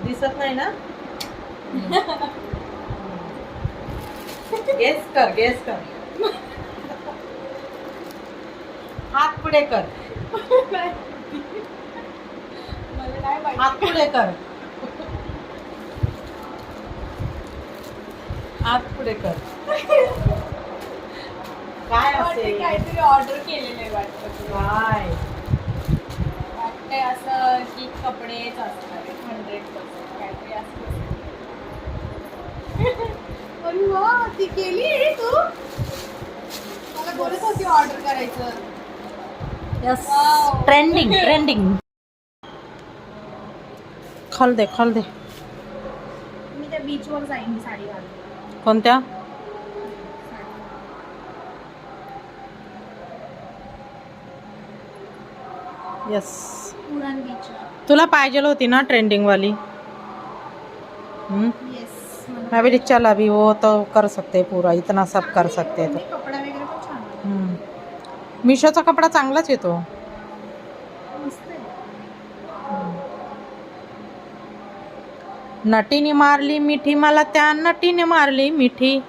दिसत नाही ना? गेस कर. हात पुढे कर. मला नाही माहिती. हात पुढे कर. हात पुढे कर. काय वाटतं असेल? काहीतरी ऑर्डर केलेलं आहे वाटतं तुला. काय? वाटतंय असं की कपडेच असणार आहे 100% काहीतरी असं. अरे वा, ती केली रे तू. मला बोलत होती ऑर्डर करायचं. यस. Wow. ट्रेंडिंग. खोल दे. मी त्या बीचवर जाईन साडी घालून. कोणत्या? यस. पुराण बीच. तुला पाहिजे होती ना ट्रेंडिंग वाली? येस. मैं भी चल अभी वो तो कर सकते पूरा इतना सब कर सकते तो. कपडा वगैरे पण छान आहे. मिशोचा कपडा चांगलाच येतो. मस्त आहे. नटीने मारली मिठी मला त्या नटीने मारली मिठी.